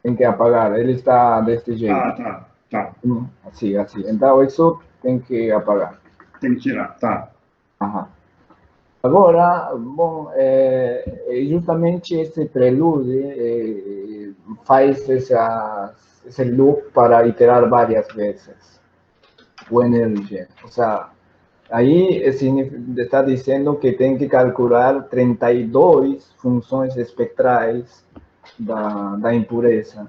tem que apagar. Ele está deste jeito. Ah, tá, tá. Assim, assim. Então, isso tem que apagar. Tem que tirar, tá. Aham. Agora, bom, justamente esse prelúdio faz esse loop para iterar várias vezes o energia. Ou seja, aí está dizendo que tem que calcular 32 funções espectrais da impureza.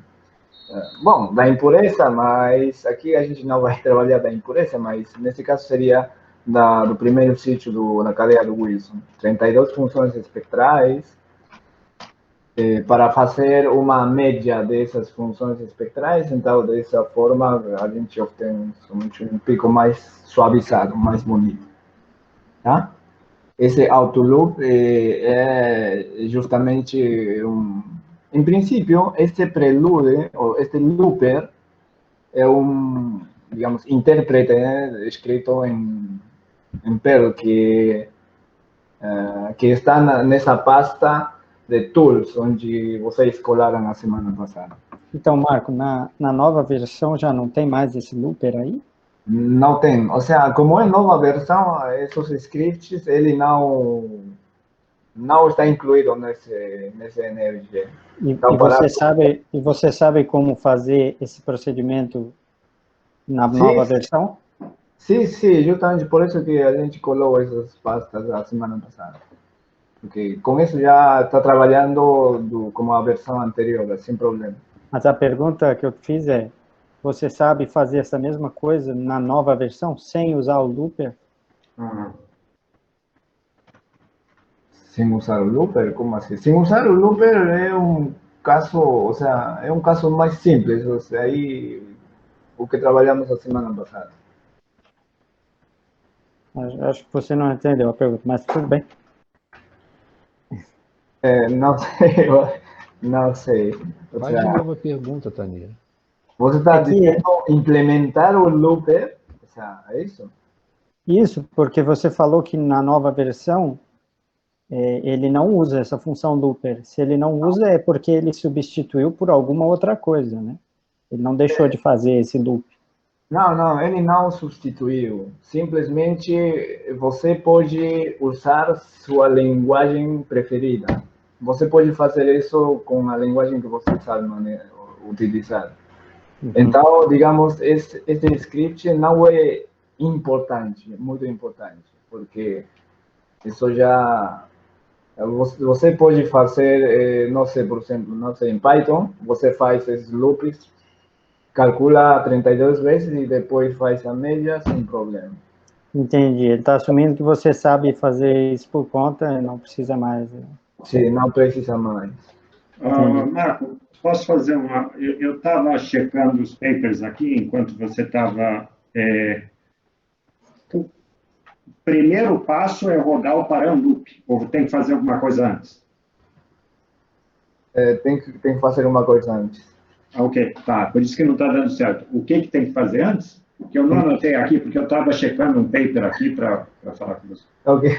Bom, da impureza, mas aqui a gente não vai trabalhar da impureza, mas nesse caso seria do primeiro sítio na cadeia do Wilson. 32 funções espectrais. Para fazer uma média dessas funções espectrais, então dessa forma a gente obtém somente um pico mais suavizado, mais bonito. Tá? Esse autoloop é justamente em princípio, este prelúdio, ou este looper, é digamos, intérprete, né, escrito em Perl, que está nessa pasta de tools, onde vocês colaram a semana passada. Então, Marco, na nova versão já não tem mais esse looper aí? Não tem, ou seja, como é nova versão, esses scripts, ele não está incluído nesse energia. Então, E você sabe como fazer esse procedimento na sim, nova versão? sim, sim, justamente por isso que a gente colou essas pastas a semana passada. Porque com isso já está trabalhando como a versão anterior, sem problema. Mas a pergunta que eu fiz é, você sabe fazer essa mesma coisa na nova versão, sem usar o looper? Ah, Sem usar o looper? Como assim? Sem usar o looper é um caso, ou seja, é um caso mais simples, ou seja, aí o que trabalhamos a semana passada. Acho que você não entendeu a pergunta, mas tudo bem. Não sei, não sei. Ou Faz de seja, novo a pergunta, Tanira. você É está que dizendo implementar o looper, ou seja, é isso? isso, porque você falou que na nova versão ele não usa essa função looper. Se ele não usa, é porque ele substituiu por alguma outra coisa, né? Ele não deixou de fazer esse loop. Não, não, ele não substituiu. Simplesmente você pode usar sua linguagem preferida. Você pode fazer isso com a linguagem que você sabe utilizar. Uhum. Então, digamos, este script não é importante, muito importante, porque isso já você pode fazer, não sei, por exemplo, não sei, em Python, você faz esses loops, calcula 32 vezes e depois faz a média sem problema. Entendi. Ele está assumindo que você sabe fazer isso por conta e não precisa mais. Sim, não precisa mais. Entendi. Marco, posso fazer uma. Eu estava checando os papers aqui enquanto você estava. O primeiro passo é rodar o Paranloop, ou tem que fazer alguma coisa antes? Tem que fazer uma coisa antes. Ok, tá. Por isso que não está dando certo. O que tem que fazer antes? Que eu não anotei aqui, porque eu estava checando um paper aqui para falar com você. Ok,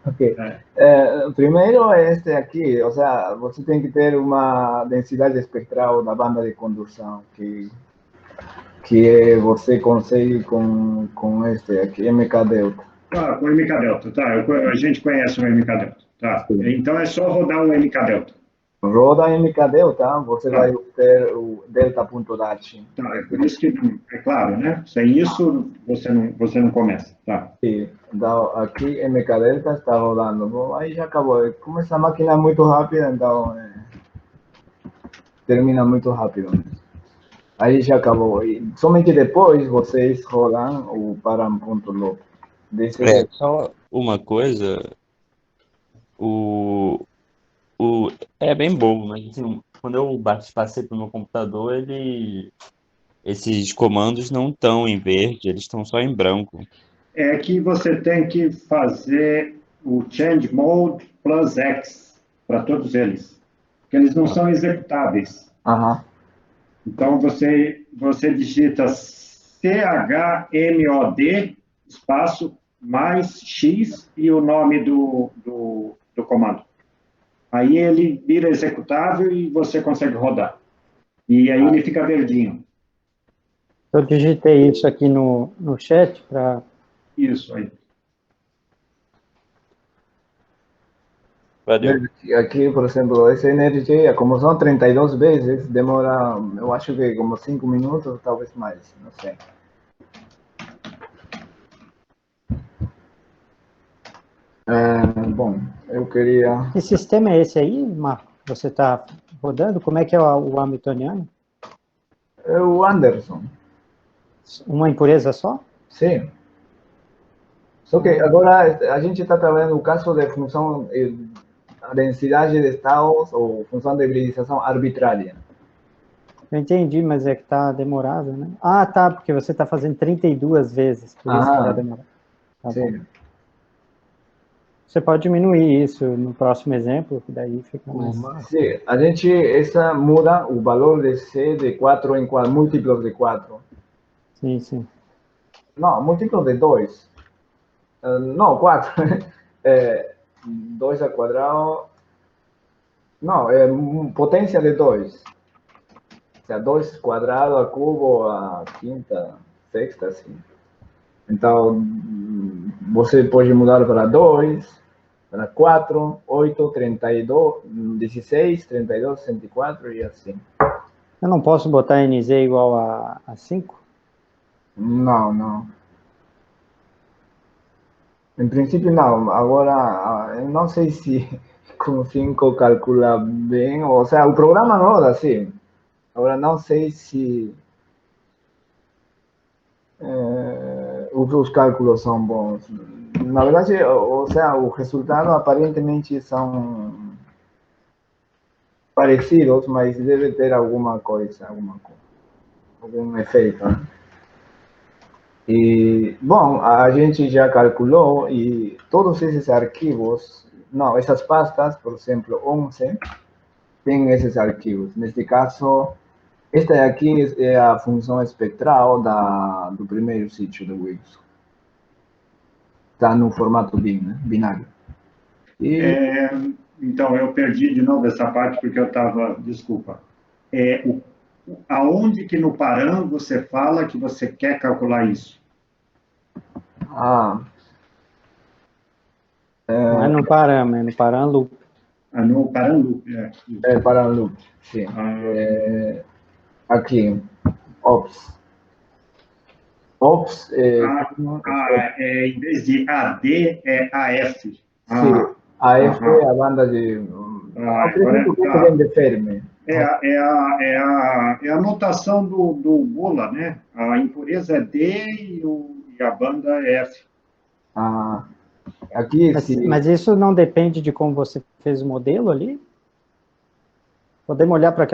ok. É, Primeiro é este aqui, ou seja, você tem que ter uma densidade espectral da banda de condução, que você consegue com este aqui, MK Delta. tá, com o MK Delta, tá. A gente conhece o MK Delta. Tá. Sim. Então é só rodar o MK Delta. Roda MK Delta, você vai Tá. ter o delta.dat. Tá, é por isso que, é claro, né? Sem isso, você não começa. Tá. Então, aqui MK Delta está rodando. Bom, aí já acabou. Como essa máquina é muito rápida, então termina muito rápido. Aí já acabou. E somente depois vocês rodam o param.loop. Desse É, jeito. só uma coisa, o, é bem bobo, mas assim, quando eu passei para o meu computador, esses comandos não estão em verde, eles estão só em branco. É que você tem que fazer o change mode plus X para todos eles, porque eles não são executáveis. Aham. Então você digita CHMOD espaço mais X e o nome do comando. Aí ele vira executável e você consegue rodar. E aí ele fica verdinho. Eu digitei isso aqui no chat para... Isso aí. Valeu. Aqui, por exemplo, essa energia, como são 32 vezes, demora, eu acho que como 5 minutos, talvez mais, não sei. Bom, eu queria... Que sistema é esse aí, Marco? Você está rodando? Como é que é o Hamiltoniano? É o Anderson, Uma impureza só? sim. Só que agora a gente está trabalhando o caso de função, a densidade de estados ou função de hibridização arbitrária. Eu entendi, mas é que está demorado, né? Ah, tá, porque você está fazendo 32 vezes, por isso que está demorado. Tá bom. Sim. Você pode diminuir isso no próximo exemplo, que daí fica mais... Sim, a gente, essa muda o valor de C de 4 em 4, múltiplos de 4. Sim, sim. Não, múltiplos de 2. Não, 4. 2 ao quadrado. Não, é potência de 2. O seja, 2 quadrado a cubo a quinta, sexta, assim. Então, você pode mudar para 2, para 4, 8, 32, 16, 32, 64 e assim. Eu não posso botar NZ igual a 5? Não, não. Em princípio, não. Agora, eu não sei se com 5 calcula bem. Ou seja, o programa roda assim. Agora, não sei se os cálculos são bons. Na verdade, ou seja, o resultado aparentemente são parecidos, mas deve ter alguma coisa, algum efeito, né? E, bom, a gente já calculou e todos esses arquivos, não, essas pastas, por exemplo, 11, tem esses arquivos. Neste caso, esta aqui é a função espectral do primeiro sítio do Wilson. Está no formato BIM, né? Binário. E Então, eu perdi de novo essa parte porque eu estava... Desculpa. Aonde que no Param você fala que você quer calcular isso? Não é no Param, é no Param Loop. No Param Loop, para loop, sim. Aqui, ops. Ops, em vez de AD, é AF. sim, AF é a banda de... acredito que vem de Fermi. É a notação do Bola, né? A impureza é D e a banda é F. Aqui, mas isso não depende de como você fez o modelo ali? Podemos olhar para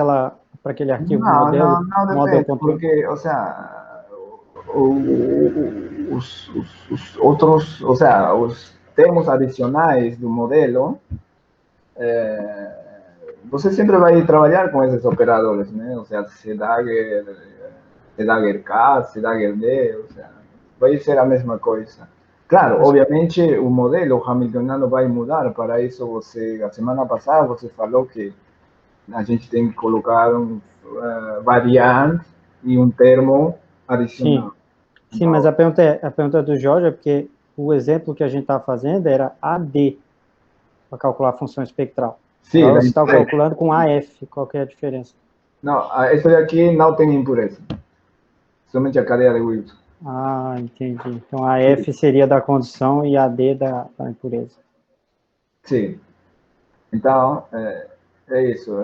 aquele arquivo modelo? Não depende, porque, ou seja, os outros, ou seja, os termos adicionais do modelo, você sempre vai trabalhar com esses operadores, né? Ou seja, Dagger K, Dagger D, ou seja, vai ser a mesma coisa. Claro, obviamente o modelo hamiltoniano vai mudar, para isso você, a semana passada você falou que a gente tem que colocar variante e um termo adicional. Sim, então, mas a pergunta do Jorge é porque o exemplo que a gente está fazendo era AD, para calcular a função espectral. Sim, agora você está calculando com AF, qual que é a diferença? Não, esse daqui não tem impureza, somente a cadeia de Wilson. Entendi. Então a F seria da condição e a D da impureza. Sim. Então, é isso.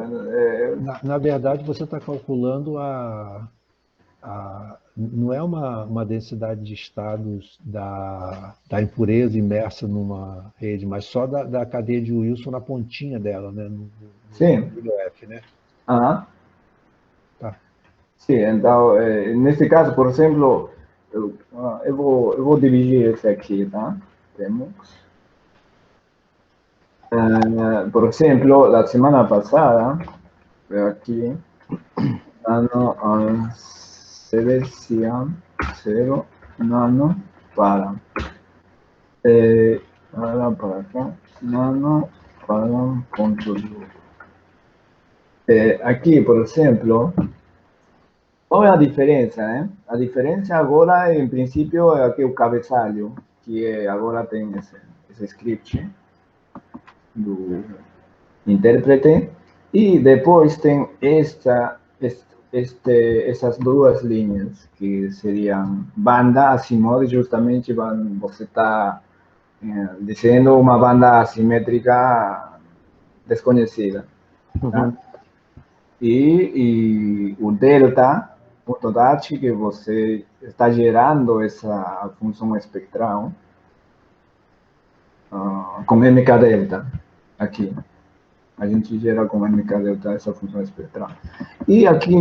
Na verdade, você está calculando não é uma densidade de estados da impureza imersa numa rede, mas só da cadeia de Wilson na pontinha dela, né? Sim. No F, né? Tá. Sim, então, nesse caso, por exemplo, eu vou dividir esse aqui, tá? Temos. Por exemplo, la semana pasada, veo aquí, nano Celesian 0, nano para. Ahora para acá, nano para control. Aquí, por ejemplo, Qual é a diferença, né? A diferença agora, em princípio, é aqui o cabeçalho, que agora tem esse script do intérprete, e depois tem essas duas linhas, que seriam banda, acimode, justamente você está desenhando uma banda assimétrica desconhecida. Tá? Uhum. E o delta, ponto dat, que você está gerando essa função espectral com MK delta aqui. A gente gera com MK delta essa função espectral. E aqui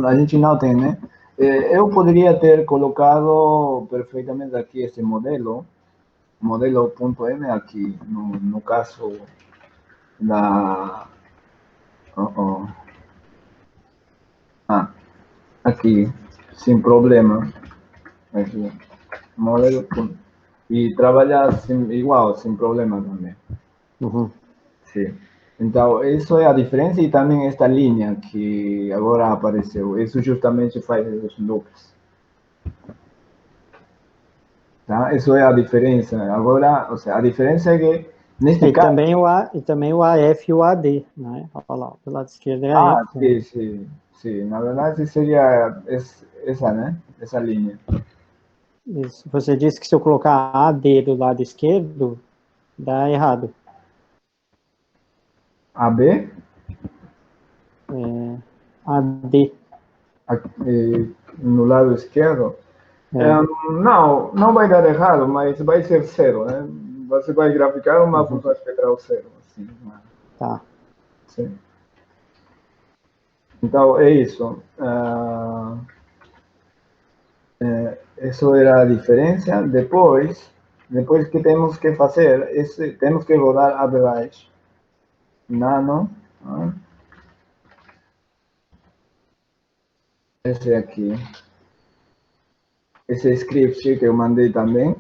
a gente não tem, né? Eu poderia ter colocado perfeitamente aqui esse modelo .m aqui, no caso da... aqui, sem problema. Aqui, modelo. E trabalhar igual, sem problema também. Uhum. Sim. Então, isso é a diferença, e também esta linha que agora apareceu. Isso justamente faz os loops. Tá? Isso é a diferença. Agora, ou seja, a diferença é que, neste E caso... também o AF e o AD, né? Olha lá, do lado esquerdo é Ah, AF. sim, sim, sim. Na verdade, seria essa, né? Essa linha. Isso. Você disse que se eu colocar AD do lado esquerdo, dá errado. AB, AD. no lado esquerdo. Não vai dar errado, mas vai ser zero, né? Você vai graficar uma função espectral zero. Assim, Tá. sim. Então, é isso. Isso era a diferença. Depois que temos que fazer, temos que rodar average. Nano. Esse aqui. Esse script que eu mandei também.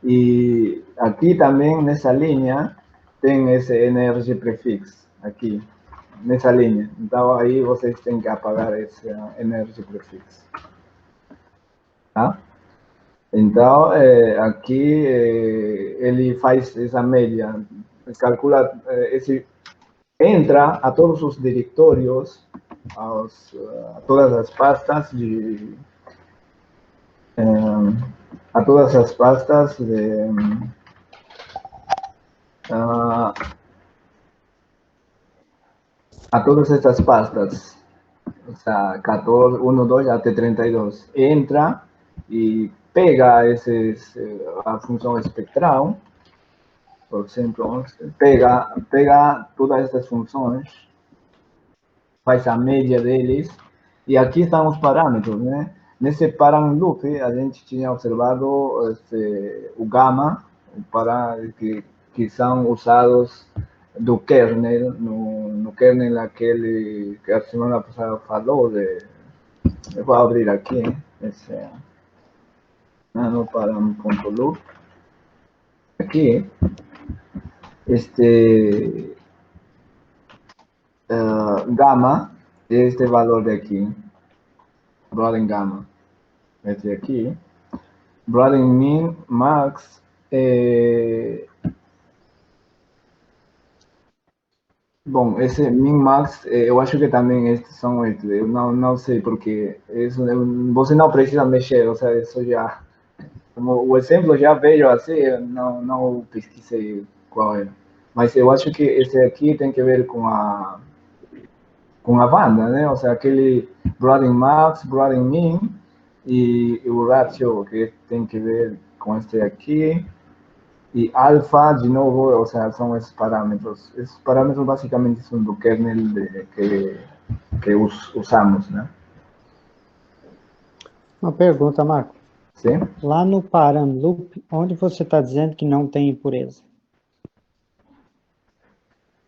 E aqui também, nessa linha, tem esse energy prefix. Aqui, nessa linha. Então, aí vocês têm que apagar esse energy prefix. Tá? Então, aqui ele faz essa média, calcula, entra a todos os diretórios, a todas as pastas a todas as pastas a todas estas pastas, o sea, 14, 1, 2 até 32. Entra e pega a função espectral, por exemplo, pega todas essas funções, faz a média deles, e aqui estão os parâmetros, né? Nesse param loop, a gente tinha observado o gama, que são usados do kernel, no kernel aquele que a semana passada falou, eu vou abrir aqui, esse nanoparam.loop, aqui, gama, este valor de aqui, Broaden Gamma, esse aqui, Broaden Min, Max, bom, esse Min Max, eu acho que também estes são estes, eu não sei porque, você não precisa mexer, ou seja, isso já, como o exemplo já veio assim, eu não pesquisei qual é, mas eu acho que esse aqui tem que ver com a banda, né? Ou seja, aquele Broaden Max, Broaden Min e o ratio que tem que ver com este aqui. E alfa, de novo, ou seja, são esses parâmetros. Esses parâmetros basicamente são do kernel que usamos, né? Uma pergunta, Marco. Sim? Lá no param loop, onde você está dizendo que não tem impureza?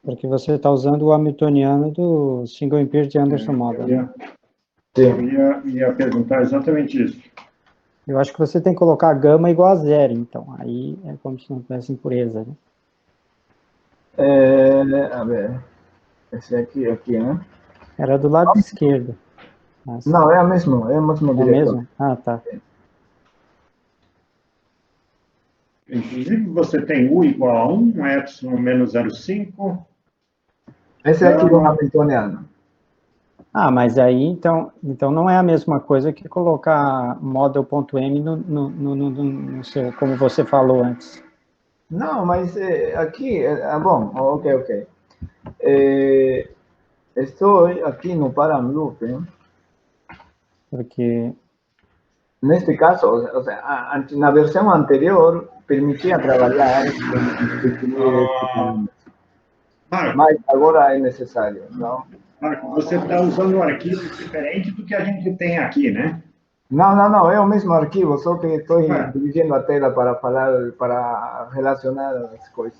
Porque você está usando o hamiltoniano do single impure de Anderson Model. Eu ia perguntar exatamente isso. Eu acho que você tem que colocar gama igual a zero, então. Aí é como se não tivesse impureza, né? A ver, esse aqui, né? Era do lado esquerdo. Mas Não, é o mesmo é diretor. mesmo? Ah, tá. Inclusive, você tem U igual a 1, epsilon menos 0,5. Esse aqui é o Hamiltoniano. Ah, mas aí, então não é a mesma coisa que colocar model.m no seu, como você falou antes. Não, mas aqui, bom, ok. Estou aqui no Paramloop, hein? Porque, Neste caso, o sea, na versão anterior, permitia trabalhar sem definir este parâmetro. Marco, Mas agora é necessário, não? Marco, você está usando um arquivo diferente do que a gente tem aqui, né? Não, é o mesmo arquivo, só que estou Ué. dividindo a tela para falar, para relacionar as coisas.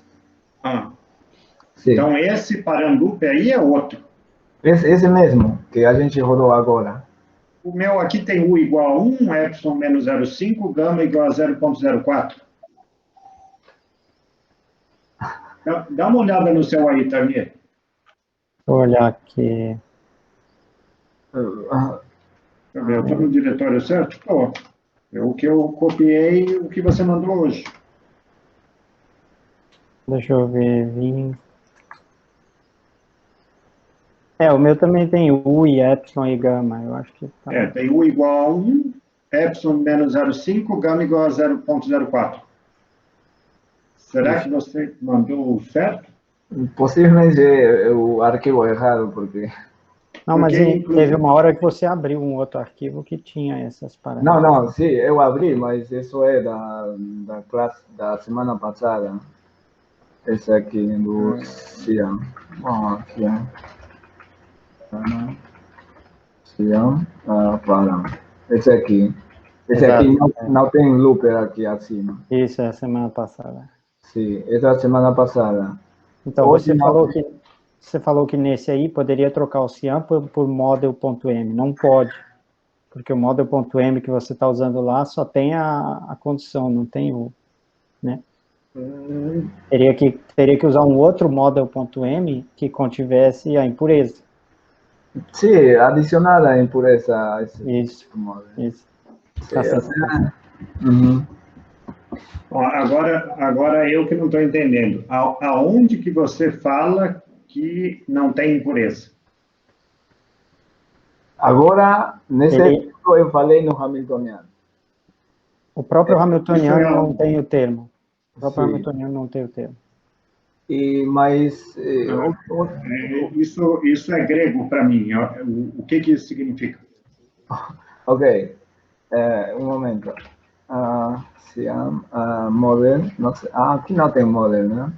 Ah, Sim. então, esse Paramloop aí é outro. Esse mesmo que a gente rodou agora. O meu aqui tem U igual a 1, epsilon menos 0,5, gama igual a 0,04. Dá uma olhada no seu aí, Tarnier. vou olhar aqui. Ah, Eu estou no diretório certo? Estou. O que eu copiei, o que você mandou hoje. Deixa eu ver. O meu também tem U e epsilon e gama. Eu acho que tá. Tem U igual a 1, epsilon menos 0,5, gama igual a 0,04. Será Isso. que você mandou certo? possivelmente é o arquivo errado, porque... Não, mas Porque, teve inclusive, uma hora que você abriu um outro arquivo que tinha essas paradas. Não, sim, eu abri, mas isso é da classe da semana passada. Esse aqui do Cian. Bom, aqui é. Cian, para. Esse aqui. Esse Exato, aqui não tem looper aqui acima. Isso, é a semana passada. Sim, essa é a semana passada. Então, Hoje você falou que nesse aí poderia trocar o Cian por model.m. Não pode, porque o model.m que você está usando lá só tem a condição, não tem o... Né? Teria que usar um outro model.m que contivesse a impureza. Sim, adicionar a impureza a esse Isso, modelo. isso. Sim, Tá certo. Agora eu que não estou entendendo. Aonde que você fala que não tem impureza? Agora, nesse exemplo, eu falei no Hamiltoniano. O próprio Hamiltoniano não aonde? tem o termo. O próprio Sim. Hamiltoniano não tem o termo. Mas Isso é grego para mim. O que isso significa? ok, um momento. Model, não sei. Aqui não tem model, né?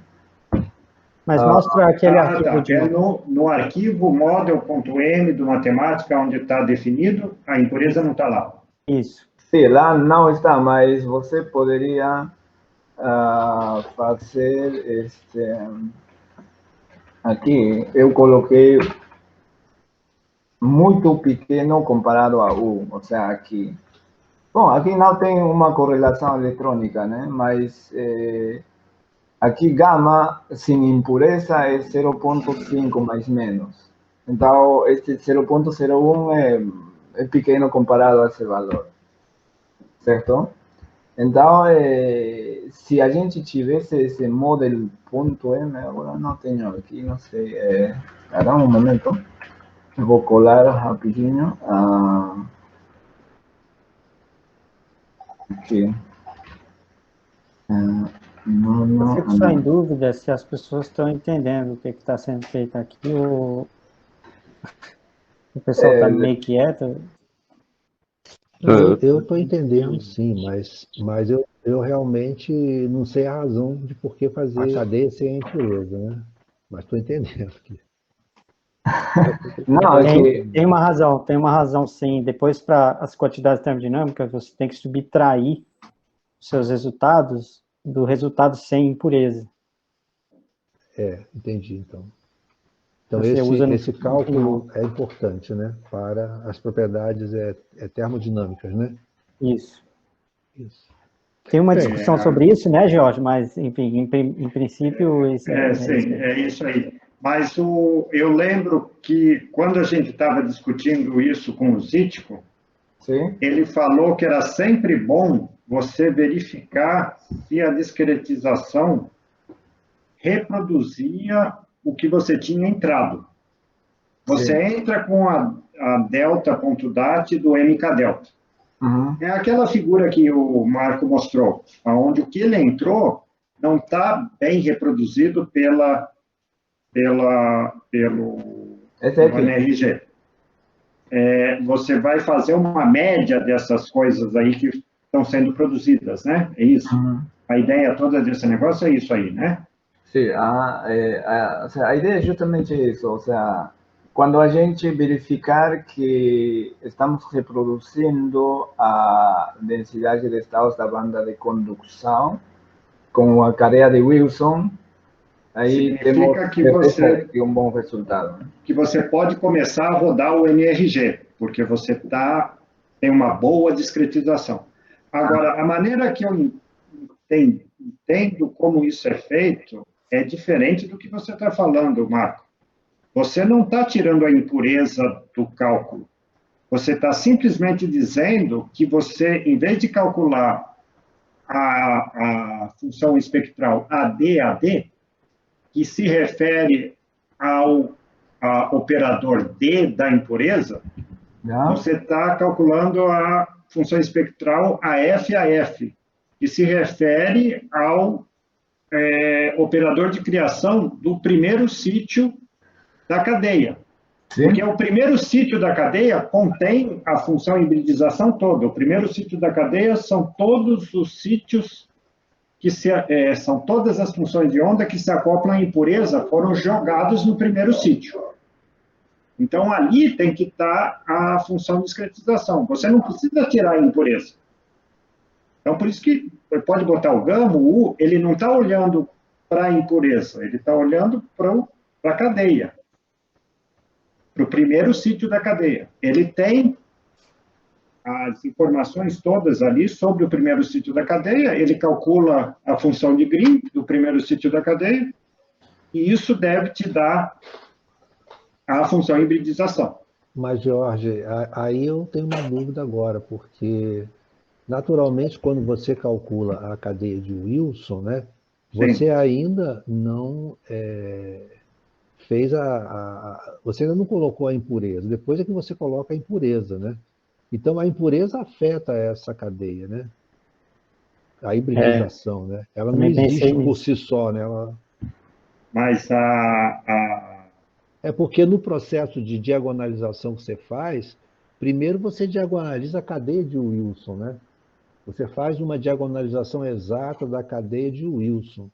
Mas mostra aquele arquivo Tá. de É novo. no arquivo model.m do matemática, onde está definido, a impureza não está lá. Isso. Sim, lá não está, mas você poderia fazer aqui, eu coloquei muito pequeno comparado a U, ou seja, aqui. Bom, aqui não tem uma correlação eletrônica, né? Mas aqui gama sem impureza é 0,5 mais menos. Então, este 0,01 é pequeno comparado a esse valor, certo? Então, se a gente tivesse esse model.m, agora não tenho aqui, não sei, espera um momento, eu vou colar rapidinho aqui. Eu fico só em dúvida se as pessoas estão entendendo o que está sendo feito aqui, ou o pessoal está meio quieto. Eu estou entendendo, sim, mas eu realmente não sei a razão de por que fazer cadeia sem a impureza, né? Mas estou entendendo aqui. Não, é que... Tem uma razão sim. Depois, para as quantidades termodinâmicas, você tem que subtrair os seus resultados do resultado sem impureza. Entendi, então. Então, Você usa esse cálculo é importante, né? Para as propriedades termodinâmicas, né? Isso. Isso. Tem uma discussão sobre isso, né, Jorge? Mas, enfim, em princípio... Sim, é isso aí. Mas eu lembro que quando a gente estava discutindo isso com o Zítiko, Sim? ele falou que era sempre bom você verificar se a discretização reproduzia o que você tinha entrado. Você Sim. entra com a delta.dat do mkdelta. Uhum. É aquela figura que o Marco mostrou, onde o que ele entrou não está bem reproduzido pelo Esse aqui. NRG. Você vai fazer uma média dessas coisas aí que estão sendo produzidas, né? É isso. Uhum. A ideia toda desse negócio é isso aí, né? Sim, o sea, a ideia é justamente isso, ou seja, quando a gente verificar que estamos reproduzindo a densidade de estados da banda de condução com a cadeia de Wilson, aí temos Significa que certeza de um bom resultado. que você pode começar a rodar o NRG, porque você tem uma boa discretização. Agora, a maneira que eu entendo como isso é feito é diferente do que você está falando, Marco. Você não está tirando a impureza do cálculo. Você está simplesmente dizendo que você, em vez de calcular a função espectral AD, que se refere ao operador D da impureza, você está calculando a função espectral AF, que se refere ao operador de criação do primeiro sítio da cadeia. Sim? Porque o primeiro sítio da cadeia contém a função hibridização toda. O primeiro sítio da cadeia são todos os sítios são todas as funções de onda que se acoplam à impureza foram jogados no primeiro sítio. Então, ali tem que estar a função de discretização. Você não precisa tirar a impureza. Então, por isso que pode botar o gama, o U, ele não está olhando para a impureza, ele está olhando para a cadeia, para o primeiro sítio da cadeia. Ele tem as informações todas ali sobre o primeiro sítio da cadeia, ele calcula a função de Green do primeiro sítio da cadeia, e isso deve te dar a função hibridização. Mas, Jorge, aí eu tenho uma dúvida agora, porque, naturalmente, quando você calcula a cadeia de Wilson, né, você ainda não fez você ainda não colocou a impureza, depois é que você coloca a impureza, né? Então, a impureza afeta essa cadeia, né? A hibridização, né? Ela não existe por si só, né? Mas É porque no processo de diagonalização que você faz, primeiro você diagonaliza a cadeia de Wilson, né? Você faz uma diagonalização exata da cadeia de Wilson.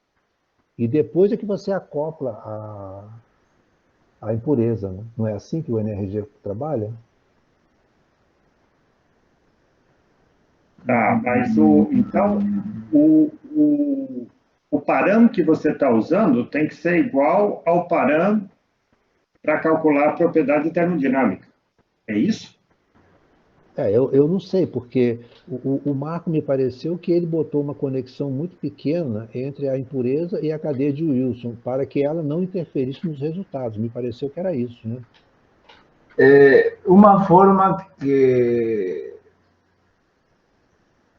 E depois é que você acopla a impureza, né? Não é assim que o NRG trabalha? Tá, mas então o parâmetro que você está usando tem que ser igual ao parâmetro para calcular a propriedade termodinâmica. É isso? Eu não sei, porque o Marco me pareceu que ele botou uma conexão muito pequena entre a impureza e a cadeia de Wilson, para que ela não interferisse nos resultados. Me pareceu que era isso, né? Uma forma que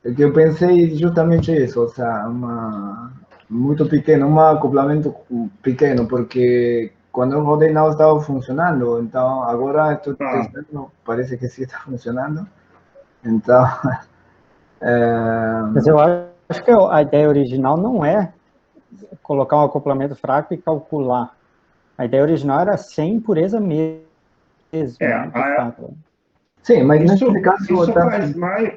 eu pensei justamente isso, ou seja, muito pequeno, um acoplamento pequeno, porque quando eu rodei não estava funcionando, então agora estou testando, parece que sim está funcionando, então... Mas eu acho que a ideia original não é colocar um acoplamento fraco e calcular. A ideia original era sem impureza mesmo, né, de fato. Sim, mas nesse caso...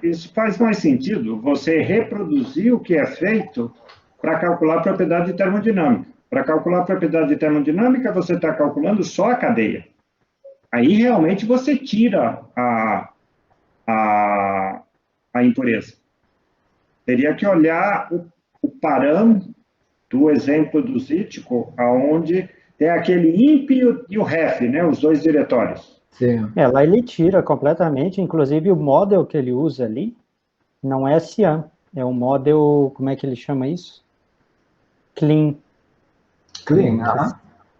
Isso faz mais sentido, você reproduzir o que é feito para calcular a propriedade termodinâmica. Para calcular a propriedade termodinâmica, você está calculando só a cadeia. Aí, realmente, você tira a impureza. Teria que olhar o parâmetro do exemplo do Zítiko, onde tem aquele INP e o REF, né, os dois diretórios. Sim. Lá ele tira completamente, inclusive o model que ele usa ali não é CIAM, é um model, como é que ele chama isso? Clean. Clean,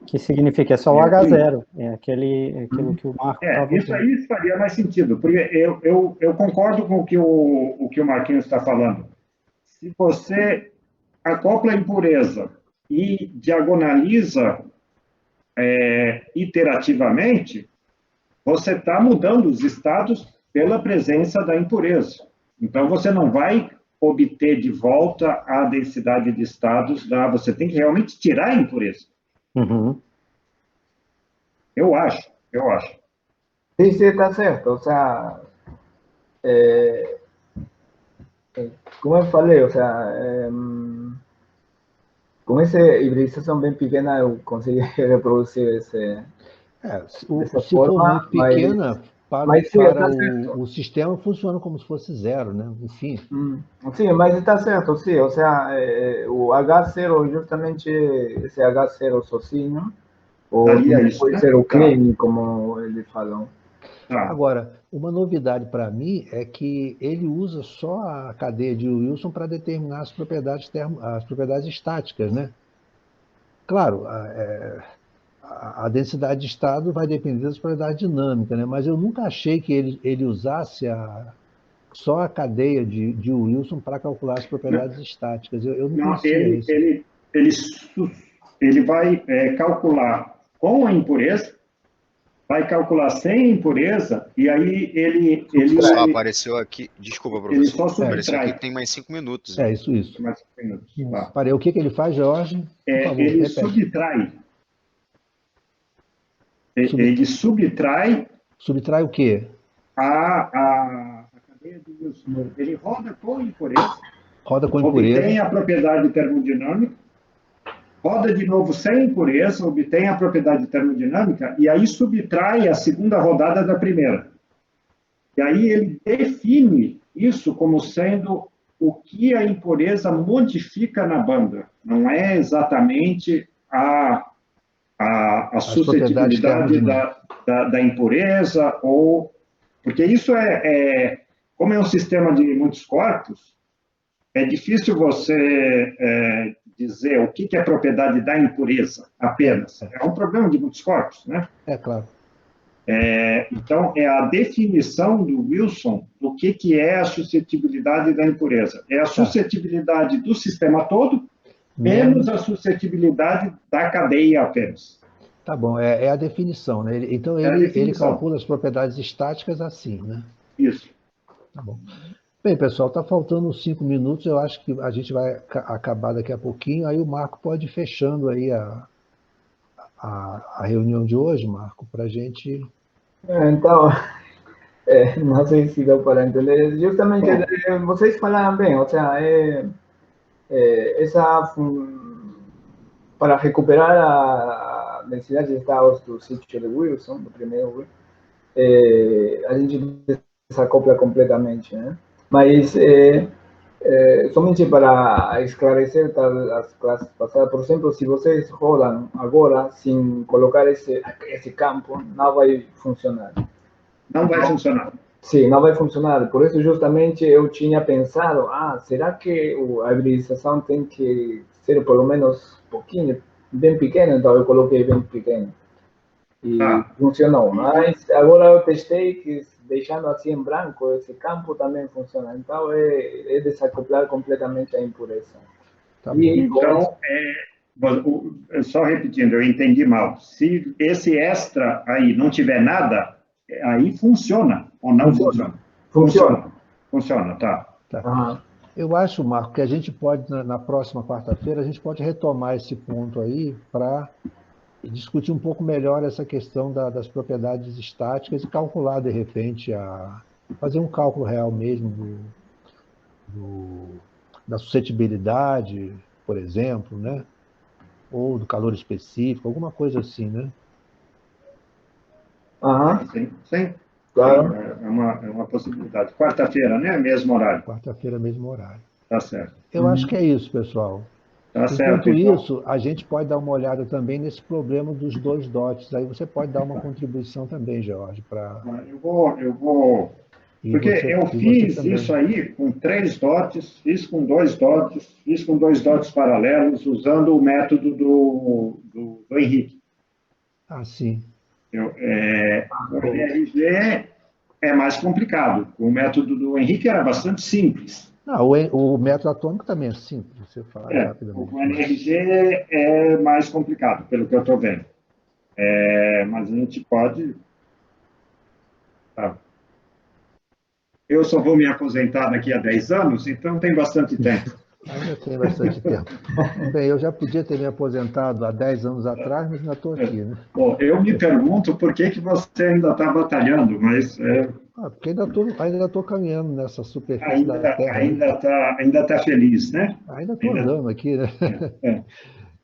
Que significa é só o H0, é aquilo que o Marco estava isso aí faria mais sentido, porque eu concordo com o que o Marquinhos está falando. Se você acopla a impureza e diagonaliza iterativamente, você está mudando os estados pela presença da impureza. Então, você não vai obter de volta a densidade de estados, você tem que realmente tirar a impureza. Uhum. Eu acho. Sí, sí, está certo. O sea, como eu falei, o sea, com essa hibridização bem pequena eu consegui reproduzir dessa Se for forma, muito pequena, mas sim, para está certo. o sistema funciona como se fosse zero, né? Enfim. Sim, mas está certo, sim. O sea, o H0, justamente esse H0 sozinho, ou Daria isso, pode né? ser o clean, como eles falam. Tá. Agora, uma novidade para mim é que ele usa só a cadeia de Wilson para determinar as propriedades estáticas, né? Claro, a densidade de estado vai depender das propriedades dinâmicas, né? Mas eu nunca achei que ele usasse só a cadeia de Wilson para calcular as propriedades estáticas. Eu não Não, conhecia isso. ele vai calcular com a impureza, vai calcular sem impureza, e aí ele Só apareceu aqui, desculpa, ele só professor, apareceu aqui subtrai. que tem mais 5 minutos. Isso. Mais 5 minutos. Tá. Parei, o que ele faz, Jorge? Por favor, Ele repete. subtrai. Ele subtrai Subtrai o quê? a cadeia de Wilson. Ele roda com impureza, Roda com impureza. obtém a propriedade termodinâmica, roda de novo sem impureza, obtém a propriedade termodinâmica, e aí subtrai a segunda rodada da primeira. E aí ele define isso como sendo o que a impureza modifica na banda. Não é exatamente a suscetibilidade da impureza, porque isso como é um sistema de muitos corpos, é difícil você dizer o que é a propriedade da impureza apenas. É um problema de muitos corpos, né? É, claro. Então, é a definição do Wilson do que é a suscetibilidade da impureza. É a suscetibilidade do sistema todo, menos a suscetibilidade da cadeia apenas. Tá bom, é a definição, né? Então, ele calcula as propriedades estáticas assim, né? Isso. Tá bom. Bem, pessoal, está faltando 5 minutos, eu acho que a gente vai acabar daqui a pouquinho, aí o Marco pode ir fechando aí a reunião de hoje, Marco, para a gente... Então, não sei se deu para entender. Justamente, vocês falaram bem, ou seja, para recuperar a densidade de estados do sítio de Wilson, do primeiro, a gente desacopla completamente, né? Mas, somente para esclarecer as classes passadas, por exemplo, se vocês rodam agora sem colocar esse campo, não vai funcionar. Não vai funcionar. Sim, não vai funcionar. Por isso, justamente, eu tinha pensado, será que a hibridização tem que ser pelo menos um pouquinho, bem pequena? Então, eu coloquei bem pequeno. E funcionou. Mas agora eu testei que deixando assim em branco, esse campo também funciona. Então, é desacoplar completamente a impureza. Tá então, só repetindo, eu entendi mal. Se esse extra aí não tiver nada, aí funciona ou não funciona? Funciona, tá. Uhum. Eu acho, Marco, que a gente pode, na próxima quarta-feira, a gente pode retomar esse ponto aí para discutir um pouco melhor essa questão das propriedades estáticas e calcular, de repente, fazer um cálculo real mesmo da suscetibilidade, por exemplo, né? Ou do calor específico, alguma coisa assim, né? Sim. Claro. É uma possibilidade. Quarta-feira, né? Mesmo horário. Quarta-feira, mesmo horário. Tá certo. Eu acho que é isso, pessoal. Tá certo. Enquanto isso, a gente pode dar uma olhada também nesse problema dos 2 dots. Aí você pode dar uma contribuição também, Jorge, para... Eu vou... Porque eu fiz isso aí com 3 dots, fiz com 2 dots, fiz com 2 dots paralelos, usando o método do Henrique. Ah, sim. O NRG é mais complicado. O método do Henrique era bastante simples. Não, o método atômico também é simples, você faz rapidamente. O NRG é mais complicado, pelo que eu estou vendo. Mas a gente pode... Tá. Eu só vou me aposentar daqui a 10 anos, então tem bastante tempo. Ainda tem bastante tempo. Bem, eu já podia ter me aposentado há 10 anos atrás, mas ainda estou aqui, né? Bom, eu me pergunto por que você ainda está batalhando, mas Porque ainda tô caminhando nessa superfície da Terra. ainda tá feliz, né? Ainda estou andando aqui, né?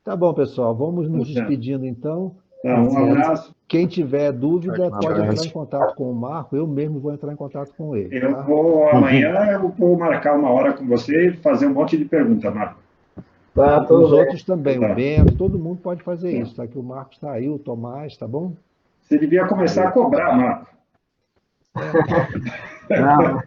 Tá bom, pessoal, vamos nos despedindo então. Tá, um abraço. Quem tiver dúvida Um pode abraço. entrar em contato com o Marco, eu mesmo vou entrar em contato com ele. Tá? Amanhã eu vou marcar uma hora com você e fazer um monte de perguntas, Marco. Tá, Os tudo bem. outros também, Tá. o Bento, todo mundo pode fazer isso, tá? Que o Marcos está aí, o Tomás, tá bom? Você devia começar a cobrar, Marco. Não,